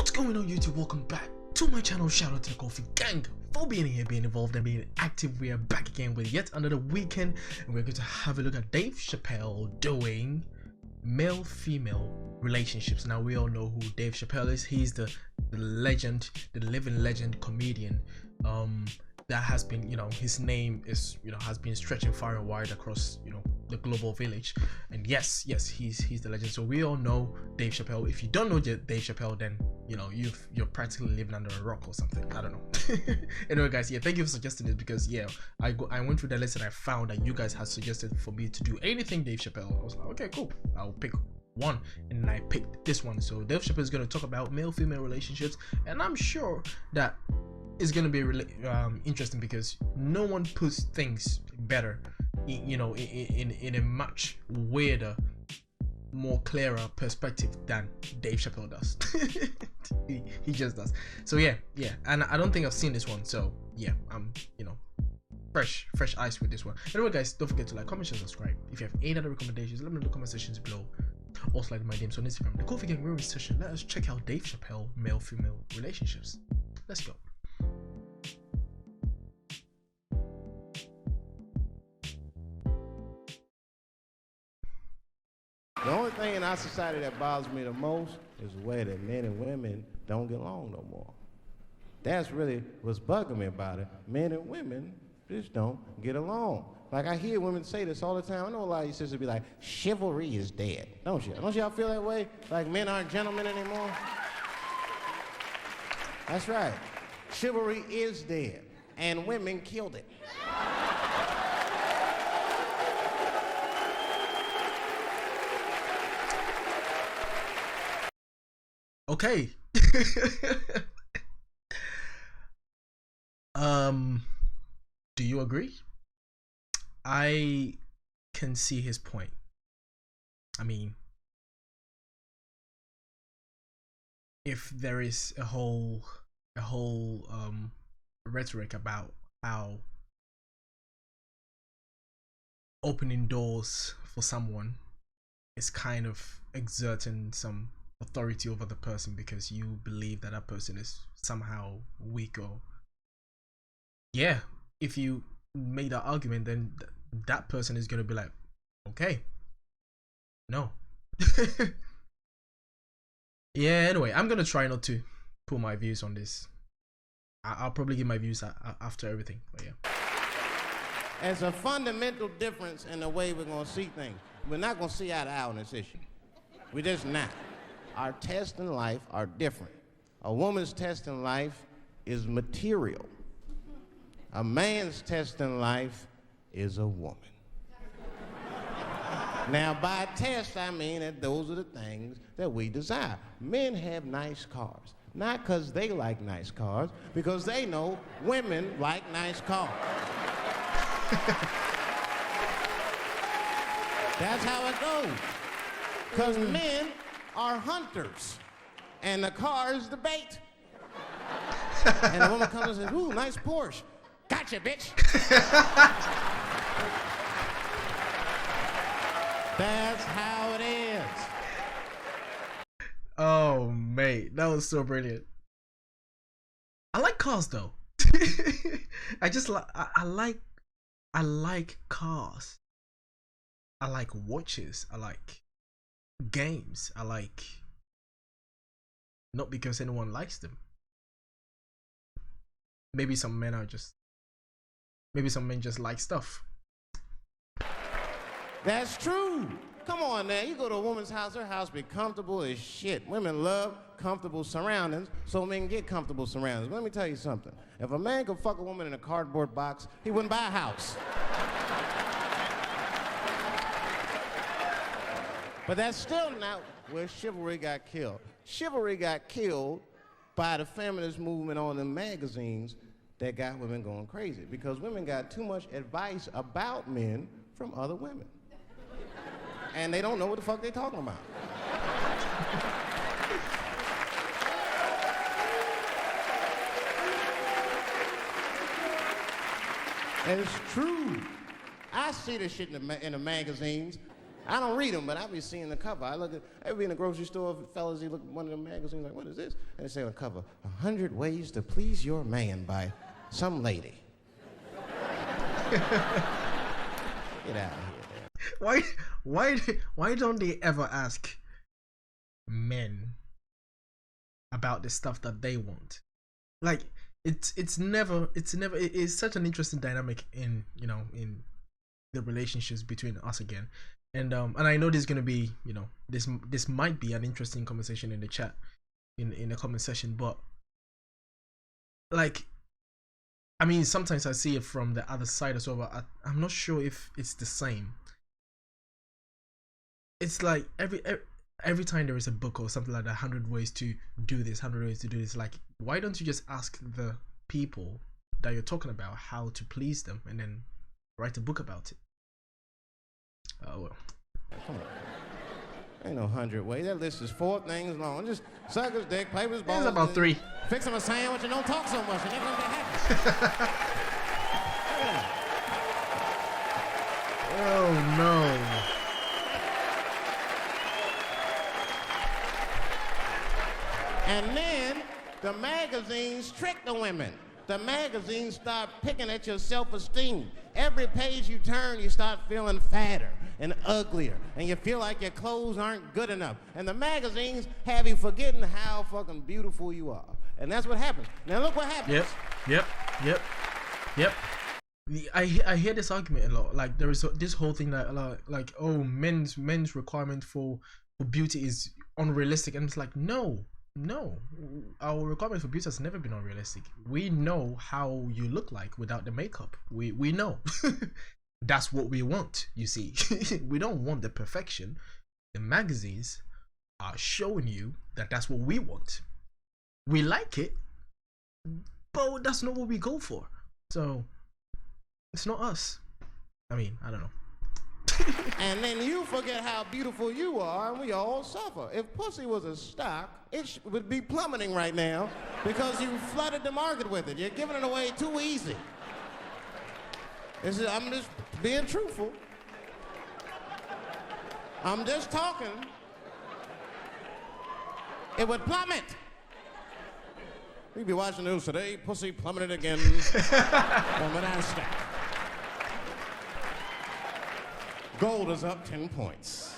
What's going on, YouTube? Welcome back to my channel. Shout out to the Qofy gang for being here, being involved and being active. We are back again with yet another weekend, and we're going to have a look at Dave Chappelle doing male-female relationships. Now, we all know who Dave Chappelle is. He's the legend, the living legend comedian that has been, his name is, has been stretching far and wide across, the global village. And yes, he's the legend. So we all know Dave Chappelle. If you don't know Dave Chappelle, then you're practically living under a rock or something. I don't know. Anyway, guys, thank you for suggesting this, because I went through the list and I found that you guys had suggested for me to do anything Dave Chappelle. I was like, okay, cool, I'll pick one, and I picked this one. So Dave Chappelle is going to talk about male-female relationships, and I'm sure that it's going to be really interesting, because no one puts things better in a much weirder, more clearer perspective than Dave Chappelle does. he just does. So yeah, and I don't think I've seen this one, so yeah, I'm fresh eyes with this one. Anyway, guys, don't forget to like, comment, share, subscribe. If you have any other recommendations, let me know in the comment sections below. Also, like my DMs on Instagram, the Qofy gang Real Session. Let us check out Dave Chappelle male-female relationships. Let's go. The only thing in our society that bothers me the most is the way that men and women don't get along no more. That's really what's bugging me about it. Men and women just don't get along. Like, I hear women say this all the time. I know a lot of you sisters be like, chivalry is dead. Don't you? Don't y'all feel that way? Like men aren't gentlemen anymore? That's right. Chivalry is dead, and women killed it. Okay. Do you agree? I can see his point. I mean, if there is a whole rhetoric about how opening doors for someone is kind of exerting some authority over the person, because you believe that person is somehow weak, or if you make that argument, then that person is going to be like, okay, no. Anyway, I'm going to try not to put my views on this. I'll probably give my views after everything, but yeah. There's a fundamental difference in the way we're going to see things. We're not going to see eye to eye on this issue. We're just not. Our tests in life are different. A woman's test in life is material. A man's test in life is a woman. Now, by test, I mean that those are the things that we desire. Men have nice cars, not because they like nice cars, because they know women like nice cars. That's how it goes. Because men are hunters, and the car is the bait. And the woman comes and says, ooh, nice Porsche. Gotcha, bitch. That's how it is. Oh, mate, that was so brilliant. I like cars, though. I like cars. I like watches. I like games. I like, not because anyone likes them. Maybe some men just like stuff. That's true. Come on now, you go to a woman's house, her house be comfortable as shit. Women love comfortable surroundings, so men get comfortable surroundings. But let me tell you something. If a man could fuck a woman in a cardboard box, he wouldn't buy a house. But that's still not where chivalry got killed. Chivalry got killed by the feminist movement on the magazines that got women going crazy, because women got too much advice about men from other women. And they don't know what the fuck they're talking about. And it's true. I see this shit in the magazines. I don't read them, but I be seeing the cover. I be in the grocery store, fellas, you look at one of the magazines, like, what is this? And they say on the cover, 100 Ways to Please Your Man by some lady. Get out of here. Why don't they ever ask men about the stuff that they want? Like, it's such an interesting dynamic in the relationships between us again. And I know there's gonna be, this might be an interesting conversation in the chat, in the comment section, but like, I mean, sometimes I see it from the other side as well, but I'm not sure if it's the same. It's like every time there is a book or something like that, 100 ways to do this, 100 ways to do this, like, why don't you just ask the people that you're talking about how to please them and then write a book about it? Oh well. Come on. Ain't no 100 ways. That list is 4 things long. Just suck his dick, play with his balls. It's about 3. Fix him a sandwich and don't talk so much, and they're gonna be happy. Oh no. And then the magazines trick the women. The magazines start picking at your self-esteem. Every page you turn, you start feeling fatter and uglier, and you feel like your clothes aren't good enough. And the magazines have you forgetting how fucking beautiful you are. And that's what happens. Now look what happens. Yep. I hear this argument a lot. Like, there is this whole thing that like, oh, men's requirement for beauty is unrealistic, and it's like, no, our requirement for beauty has never been unrealistic. We know how you look like without the makeup. We know. That's what we want, you see. We don't want the perfection. The magazines are showing you that that's what we want. We like it, but that's not what we go for. So it's not us. I mean, I don't know. And then you forget how beautiful you are, and we all suffer. If pussy was a stock, it would be plummeting right now because you flooded the market with it. You're giving it away too easy. I'm just being truthful. I'm just talking. It would plummet. We'd be watching the news today. Pussy plummeted again on the NASDAQ. Gold is up 10 points.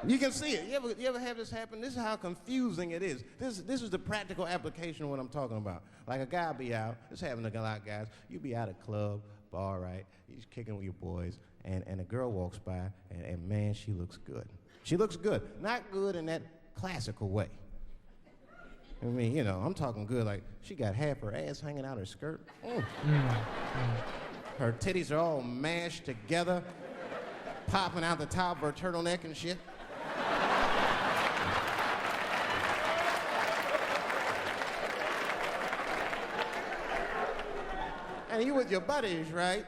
You can see it. You ever have this happen? This is how confusing it is. This is the practical application of what I'm talking about. Like, a guy be out, this happened to a lot of guys. You be out at a club, bar, right? You're kicking with your boys, and a girl walks by, and man, she looks good. She looks good. Not good in that classical way. I mean, I'm talking good, like she got half her ass hanging out her skirt. Her titties are all mashed together, popping out the top of her turtleneck and shit. And you with your buddies, right?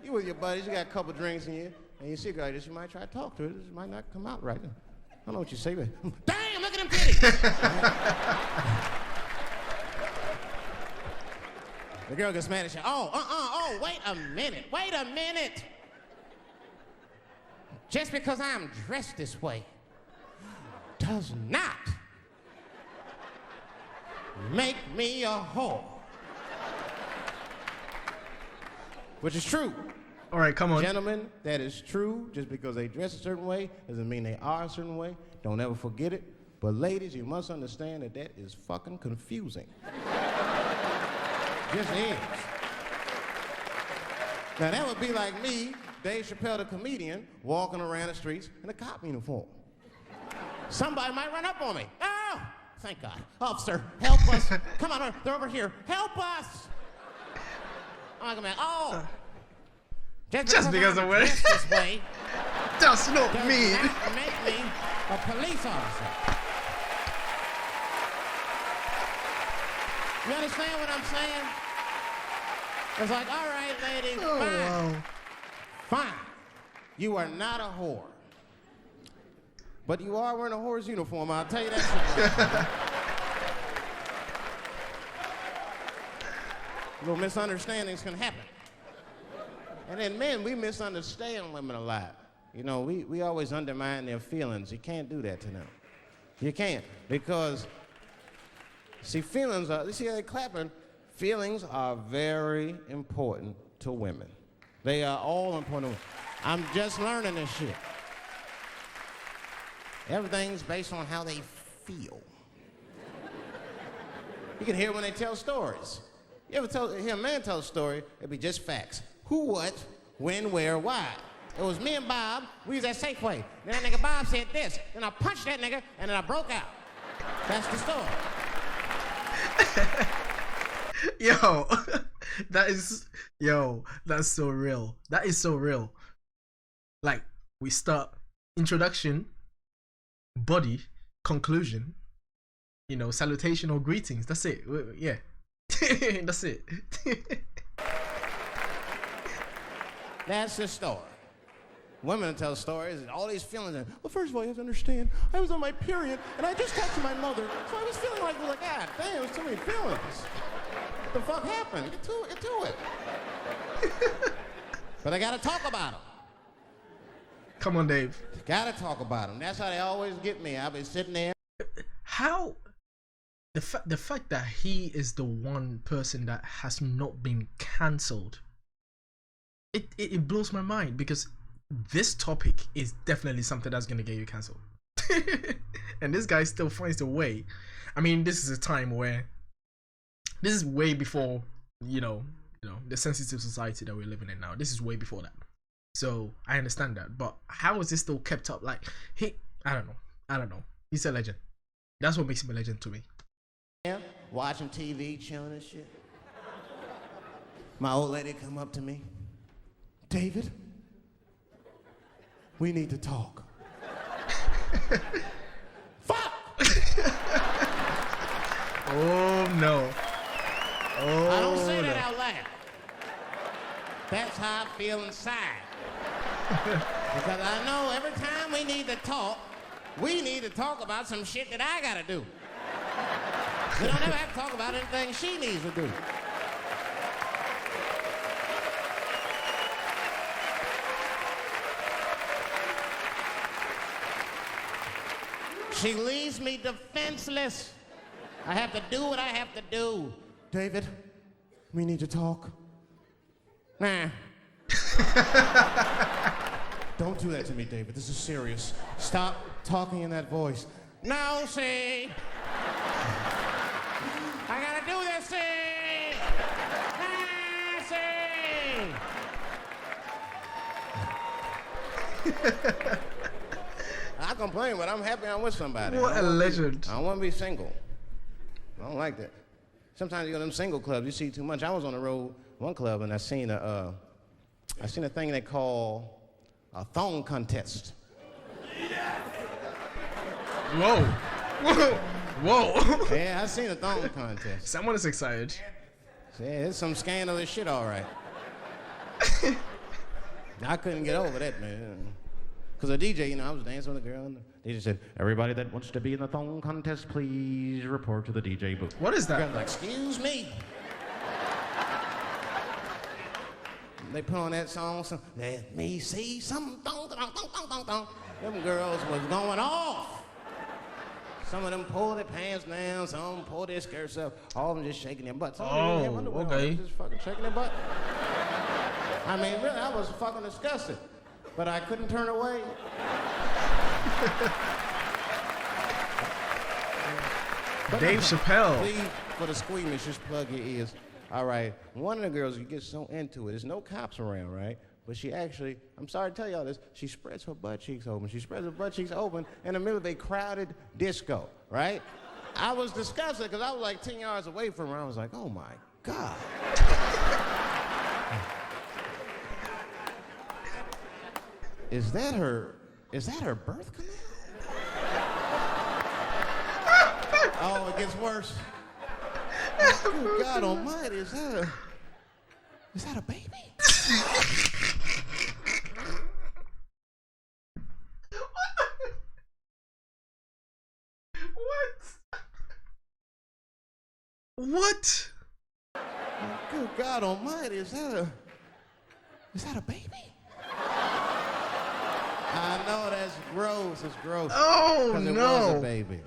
You with your buddies, you got a couple drinks in you, and you see a girl like this, you might try to talk to her. This might not come out right. I don't know what you say, but damn, look at them titties! The girl gets mad at you. Oh, wait a minute. Just because I'm dressed this way does not make me a whore. Which is true. All right, come on. Gentlemen, that is true. Just because they dress a certain way doesn't mean they are a certain way. Don't ever forget it. But ladies, you must understand that is fucking confusing. Just is. Now that would be like me, Dave Chappelle the comedian, walking around the streets in a cop uniform. Somebody might run up on me. Oh, thank God. Officer, help us. Come on, they're over here. Help us. I'm like, oh. Just because of way. This way does not mean make me a police officer. You understand what I'm saying? It's like, all right, lady, fine. You are not a whore. But you are wearing a whore's uniform, I'll tell you that. Little misunderstandings can happen. And then men, we misunderstand women a lot. You know, we always undermine their feelings. You can't do that to them. You can't, because, see, feelings are, you see how they're clapping? Feelings are very important to women. They are all important. I'm just learning this shit. Everything's based on how they feel. You can hear when they tell stories. You ever hear a man tell a story, it'd be just facts. Who, what, when, where, why. It was me and Bob, we was at Safeway. Then that nigga Bob said this, then I punched that nigga, and then I broke out. That's the story. Yo, that's so real. That is so real. Like, we start introduction, body, conclusion, you know, salutation or greetings. That's it. Yeah. That's it. That's the story. Women tell stories, all these feelings. Well, first of all, you have to understand, I was on my period, and I just talked to my mother, so I was feeling like, God damn, there's too many feelings. What the fuck happened? Get to it. But I gotta talk about them. Come on, Dave. Gotta talk about them. That's how they always get me. I'll be sitting there. How the fact that he is the one person that has not been cancelled, it blows my mind, because this topic is definitely something that's gonna get you cancelled. And this guy still finds a way. I mean, this is a time where this is way before, you know, the sensitive society that we're living in now. This is way before that. So I understand that, but how is this still kept up? Like, I don't know. He's a legend. That's what makes him a legend to me. Yeah, watching TV, chilling and shit. My old lady come up to me. David, we need to talk. Fuck! Oh no. Oh, I don't say that out loud. That's how I feel inside. Because I know every time we need to talk about some shit that I gotta do. We don't ever have to talk about anything she needs to do. She leaves me defenseless. I have to do what I have to do. David, we need to talk. Nah. Don't do that to me, David. This is serious. Stop talking in that voice. No, see. I gotta do this, see. See. I complain, but I'm happy I'm with somebody. What a legend. I don't want to be single. I don't like that. Sometimes you go to them single clubs, you see too much. I was on the road, one club, and I seen a thing they call a thong contest. Whoa. Whoa. Yeah, I seen a thong contest. Someone is excited. Yeah, it's some scandalous shit, all right. I couldn't get over that, man. Because the DJ, I was dancing with a girl, and the DJ said, everybody that wants to be in the thong contest, please report to the DJ booth. What is that? I was like, excuse me. They put on that song, let me see some thong, thong, thong, thong, thong, thong. Them girls was going off. Some of them pulled their pants down, some of them pulled their skirts up, all of them just shaking their butts. Okay. Just fucking shaking their butt. I mean, really, I was fucking disgusted. But I couldn't turn away. Dave Chappelle. Please, for the squeamish, just plug your ears. All right, one of the girls, you get so into it, there's no cops around, right? But she actually, I'm sorry to tell y'all this, she spreads her butt cheeks open. She spreads her butt cheeks open in the middle of a crowded disco, right? I was disgusted because I was like 10 yards away from her. I was like, oh my God. Is that her birth canal? Oh, it gets worse. Oh, God almighty, is that a baby? What? Good God almighty, is Is that a baby? I know that's gross. It's gross. Oh, because it was a baby.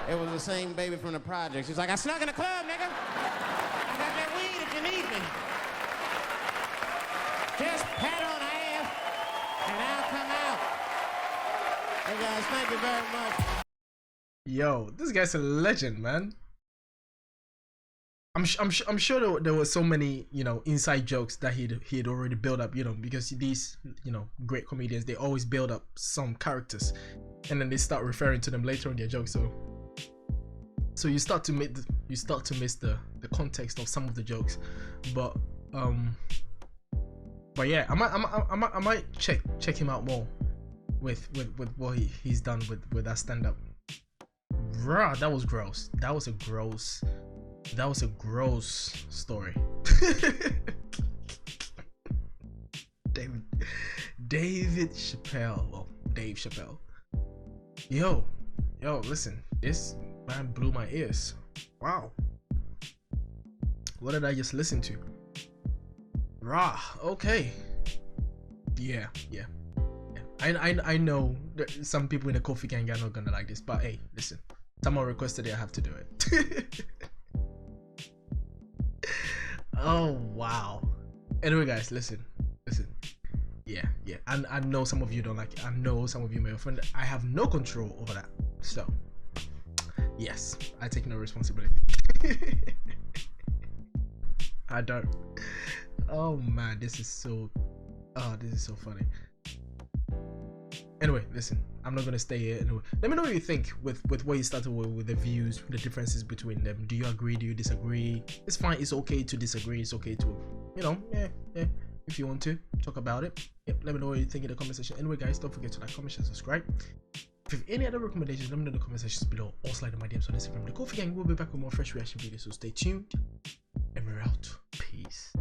It was the same baby from the project. She's like, I snuck in the club, nigga. I got that weed if you need me. Just pat on the ass, and I'll come out. Hey guys, thank you very much. Yo, this guy's a legend, man. I'm sure there were so many, you know, inside jokes that he'd already built up, you know, because these, you know, great comedians, they always build up some characters and then they start referring to them later in their jokes. So you start to miss the context of some of the jokes. But yeah, I might check him out more with what he's done with that stand up. Bruh, that was gross. That was a gross story. David Chappelle. Well, Dave Chappelle. Yo, listen, this man blew my ears. Wow. What did I just listen to? Rah, okay. Yeah. I know that some people in the Qofy gang are not gonna like this, but hey, listen. Someone requested it, I have to do it. Oh wow. Anyway guys, listen. Yeah. I know some of you don't like it. I know some of you may offend. I have no control over that. So yes, I take no responsibility. I don't. Oh man, this is so funny. Anyway, listen, I'm not gonna stay here anyway. Let me know what you think with what you started with the views, the differences between them. Do you agree? Do you disagree? It's fine. It's okay to disagree. It's okay to, you know, yeah. If you want to talk about it, yep. Let me know what you think in the comment section. Anyway, guys, don't forget to like, comment, share, subscribe. If you have any other recommendations, let me know in the comment sections below. Or slide in my DMs on Instagram. The Qofy gang will be back with more fresh reaction videos, so stay tuned. And we're out. Peace.